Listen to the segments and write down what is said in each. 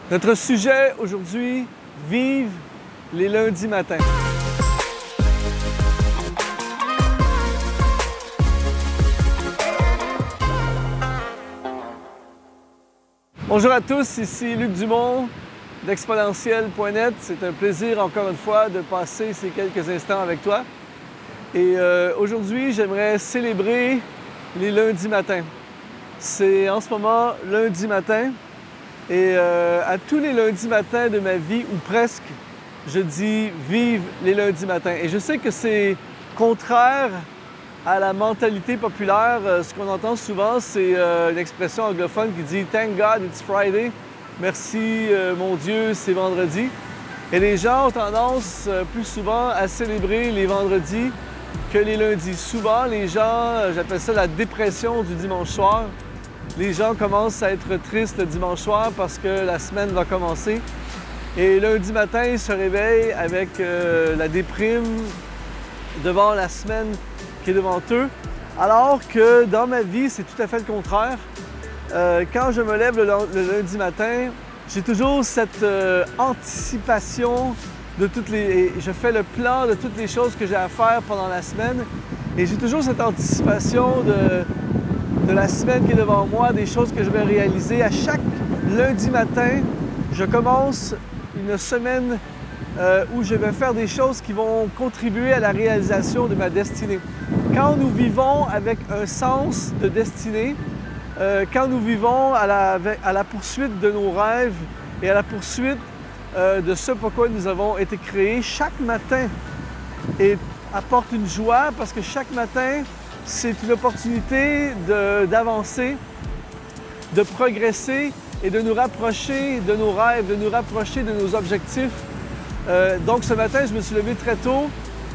Notre sujet aujourd'hui, vive les lundis matins. Bonjour à tous, ici Luc Dumont d'Exponentiel.net. C'est un plaisir encore une fois de passer ces quelques instants avec toi. Et aujourd'hui, j'aimerais célébrer les lundis matins. C'est en ce moment lundi matin. Et à tous les lundis matins de ma vie, ou presque, je dis « Vive les lundis matins ». Et je sais que c'est contraire à la mentalité populaire. Ce qu'on entend souvent, c'est une expression anglophone qui dit « Thank God it's Friday ». Merci mon Dieu, c'est vendredi. Et les gens ont tendance plus souvent à célébrer les vendredis que les lundis. Souvent, les gens, j'appelle ça la dépression du dimanche soir. Les gens commencent à être tristes le dimanche soir parce que la semaine va commencer. Et lundi matin, ils se réveillent avec la déprime devant la semaine qui est devant eux. Alors que dans ma vie, c'est tout à fait le contraire. Quand je me lève le lundi matin, j'ai toujours cette anticipation de toutes les... Je fais le plan de toutes les choses que j'ai à faire pendant la semaine. Et j'ai toujours cette anticipation de la semaine qui est devant moi, des choses que je vais réaliser. À chaque lundi matin, je commence une semaine où je vais faire des choses qui vont contribuer à la réalisation de ma destinée. Quand nous vivons avec un sens de destinée, quand nous vivons à la poursuite de nos rêves et à la poursuite de ce pourquoi nous avons été créés, chaque matin apporte une joie parce que chaque matin, c'est une opportunité d'avancer, de progresser et de nous rapprocher de nos rêves, de nous rapprocher de nos objectifs. Donc ce matin, je me suis levé très tôt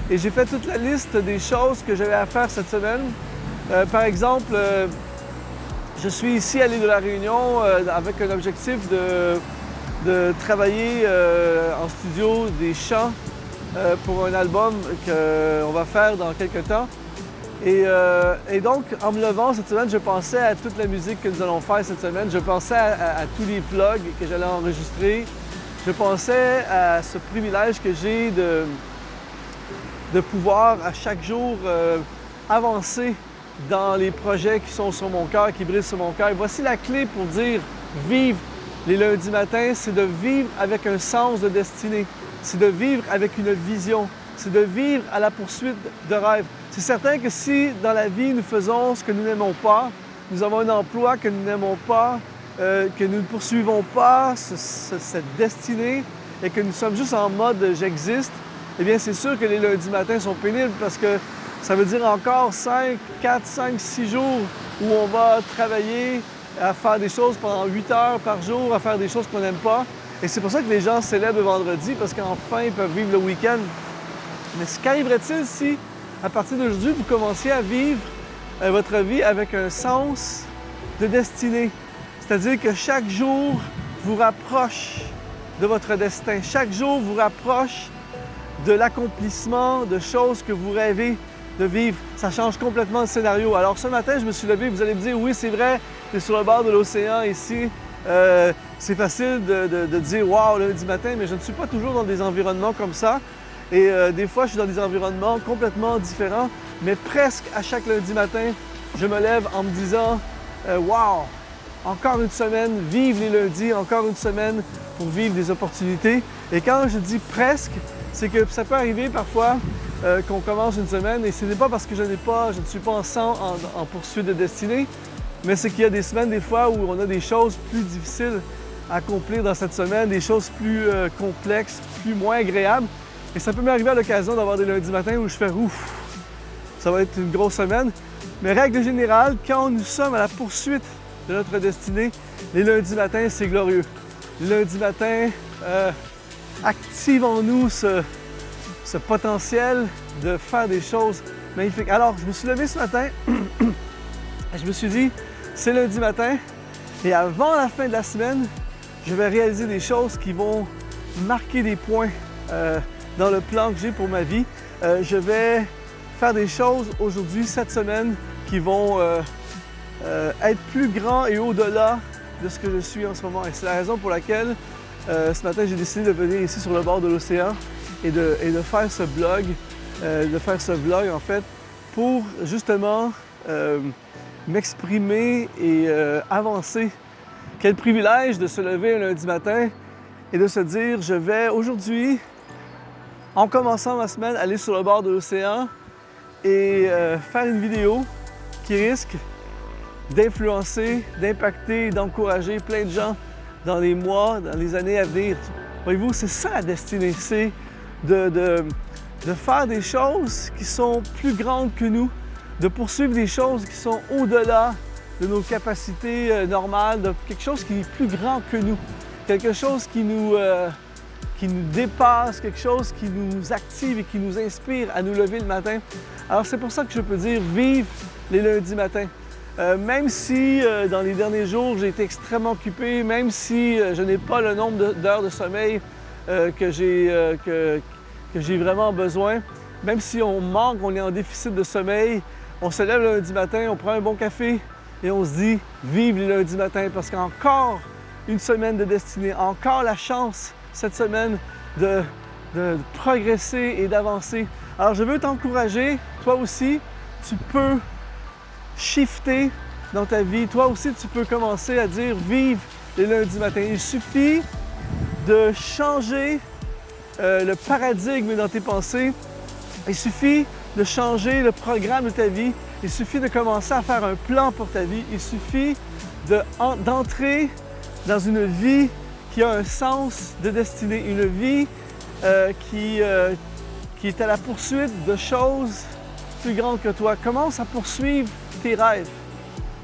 et j'ai fait toute la liste des choses que j'avais à faire cette semaine. Par exemple, je suis ici à l'île de la Réunion avec un objectif de travailler en studio des chants pour un album qu'on va faire dans quelques temps. Et donc, en me levant cette semaine, je pensais à toute la musique que nous allons faire cette semaine. Je pensais à tous les vlogs que j'allais enregistrer. Je pensais à ce privilège que j'ai de pouvoir à chaque jour avancer dans les projets qui sont sur mon cœur, qui brisent sur mon cœur. Et voici la clé pour dire « Vive les lundis matins », c'est de vivre avec un sens de destinée. C'est de vivre avec une vision. C'est de vivre à la poursuite de rêves. C'est certain que si dans la vie nous faisons ce que nous n'aimons pas, nous avons un emploi que nous n'aimons pas, que nous ne poursuivons pas cette destinée et que nous sommes juste en mode « j'existe », eh bien c'est sûr que les lundis matins sont pénibles parce que ça veut dire encore 4, 5, 6 jours où on va travailler à faire des choses pendant 8 heures par jour, à faire des choses qu'on n'aime pas. Et c'est pour ça que les gens célèbrent le vendredi parce qu'enfin ils peuvent vivre le week-end. Mais qu'arriverait-il si, à partir d'aujourd'hui, vous commenciez à vivre votre vie avec un sens de destinée? C'est-à-dire que chaque jour vous rapproche de votre destin. Chaque jour vous rapproche de l'accomplissement de choses que vous rêvez de vivre. Ça change complètement le scénario. Alors ce matin, je me suis levé, vous allez me dire, oui, c'est vrai, tu es sur le bord de l'océan ici. C'est facile de dire « wow, lundi matin », mais je ne suis pas toujours dans des environnements comme ça. Et des fois, je suis dans des environnements complètement différents, mais presque à chaque lundi matin, je me lève en me disant « wow, encore une semaine, vive les lundis, encore une semaine pour vivre des opportunités ». Et quand je dis « presque », c'est que ça peut arriver parfois qu'on commence une semaine et ce n'est pas parce que je ne suis pas en poursuite de destinée, mais c'est qu'il y a des semaines, des fois, où on a des choses plus difficiles à accomplir dans cette semaine, des choses plus complexes, moins agréables. Et ça peut m'arriver à l'occasion d'avoir des lundis matins où je fais « ouf, ça va être une grosse semaine ». Mais règle générale, quand nous sommes à la poursuite de notre destinée, les lundis matins, c'est glorieux. Les lundis matins, activons-nous ce potentiel de faire des choses magnifiques. Alors, je me suis levé ce matin et je me suis dit, c'est lundi matin et avant la fin de la semaine, je vais réaliser des choses qui vont marquer des points dans le plan que j'ai pour ma vie. Je vais faire des choses aujourd'hui, cette semaine, qui vont être plus grands et au-delà de ce que je suis en ce moment. Et c'est la raison pour laquelle ce matin, j'ai décidé de venir ici sur le bord de l'océan et de faire ce vlog, en fait, pour justement m'exprimer et avancer. Quel privilège de se lever un lundi matin et de se dire, je vais aujourd'hui, en commençant ma semaine, aller sur le bord de l'océan et faire une vidéo qui risque d'influencer, d'impacter, d'encourager plein de gens dans les mois, dans les années à venir. Voyez-vous, c'est ça la destinée, c'est de faire des choses qui sont plus grandes que nous, de poursuivre des choses qui sont au-delà de nos capacités normales, de quelque chose qui est plus grand que nous, quelque chose qui nous dépasse, quelque chose qui nous active et qui nous inspire à nous lever le matin. Alors c'est pour ça que je peux dire vive les lundis matins. Même si dans les derniers jours j'ai été extrêmement occupé, même si je n'ai pas le nombre d'heures de sommeil que j'ai vraiment besoin, même si on manque, on est en déficit de sommeil, on se lève le lundi matin, on prend un bon café et on se dit vive les lundis matins parce qu'encore une semaine de destinée, encore la chance cette semaine de progresser et d'avancer. Alors je veux t'encourager, toi aussi, tu peux shifter dans ta vie. Toi aussi, tu peux commencer à dire vive les lundis matins. Il suffit de changer le paradigme dans tes pensées. Il suffit de changer le programme de ta vie. Il suffit de commencer à faire un plan pour ta vie. Il suffit d'entrer dans une vie qui a un sens de destinée, une vie qui est à la poursuite de choses plus grandes que toi. Commence à poursuivre tes rêves.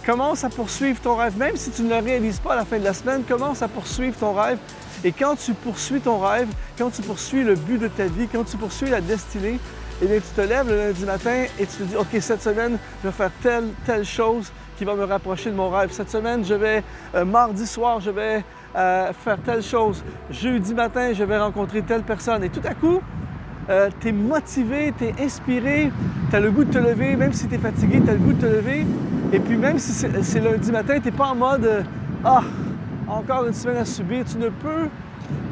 Commence à poursuivre ton rêve. Même si tu ne le réalises pas à la fin de la semaine, commence à poursuivre ton rêve. Et quand tu poursuis ton rêve, quand tu poursuis le but de ta vie, quand tu poursuis la destinée, eh bien, tu te lèves le lundi matin et tu te dis, OK, cette semaine, je vais faire telle chose qui va me rapprocher de mon rêve. Cette semaine, mardi soir, je vais faire telle chose. Jeudi matin, je vais rencontrer telle personne. Et tout à coup, tu es motivé, tu es inspiré, tu as le goût de te lever, même si tu es fatigué, tu as le goût de te lever. Et puis même si c'est lundi matin, tu n'es pas en mode « Ah, encore une semaine à subir ».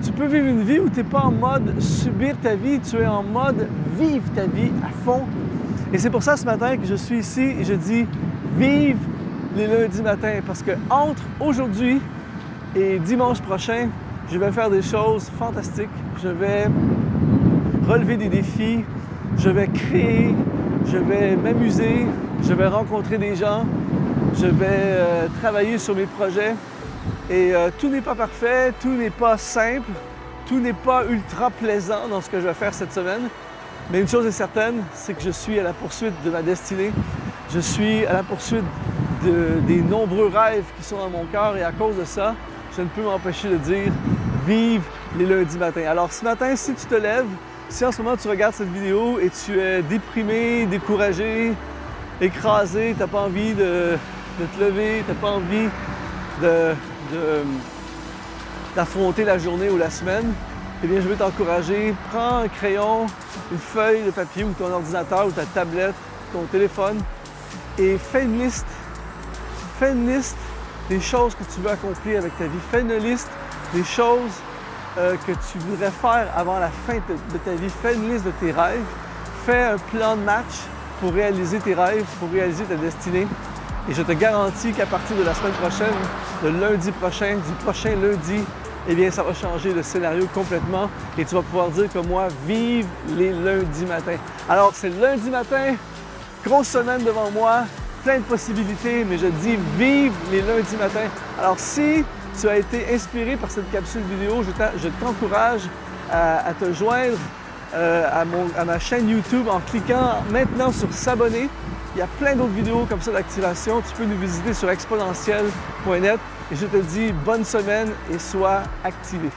Tu peux vivre une vie où tu n'es pas en mode subir ta vie, tu es en mode vivre ta vie à fond. Et c'est pour ça ce matin que je suis ici et je dis « Vive les lundis matins » parce que entre aujourd'hui et dimanche prochain, je vais faire des choses fantastiques. Je vais relever des défis, je vais créer, je vais m'amuser, je vais rencontrer des gens, je vais travailler sur mes projets. Et tout n'est pas parfait, tout n'est pas simple, tout n'est pas ultra plaisant dans ce que je vais faire cette semaine. Mais une chose est certaine, c'est que je suis à la poursuite de ma destinée. Je suis à la poursuite des nombreux rêves qui sont dans mon cœur et à cause de ça, je ne peux m'empêcher de dire « Vive les lundis matins ». Alors ce matin, si tu te lèves, si en ce moment tu regardes cette vidéo et tu es déprimé, découragé, écrasé, tu n'as pas envie de te lever, tu n'as pas envie d'affronter la journée ou la semaine, eh bien je veux t'encourager, prends un crayon, une feuille de papier ou ton ordinateur ou ta tablette, ton téléphone et fais une liste. Fais une liste des choses que tu veux accomplir avec ta vie. Fais une liste des choses que tu voudrais faire avant la fin de ta vie. Fais une liste de tes rêves. Fais un plan de match pour réaliser tes rêves, pour réaliser ta destinée. Et je te garantis qu'à partir de la semaine prochaine, le lundi prochain, du prochain lundi, eh bien, ça va changer le scénario complètement et tu vas pouvoir dire comme moi, vive les lundis matins. Alors, c'est lundi matin, grosse semaine devant moi, plein de possibilités, mais je dis vive les lundis matins. Alors, si tu as été inspiré par cette capsule vidéo, je t'encourage à te joindre à ma chaîne YouTube en cliquant maintenant sur s'abonner. Il y a plein d'autres vidéos comme ça d'activation. Tu peux nous visiter sur exponentiel.net et je te dis bonne semaine et sois activé.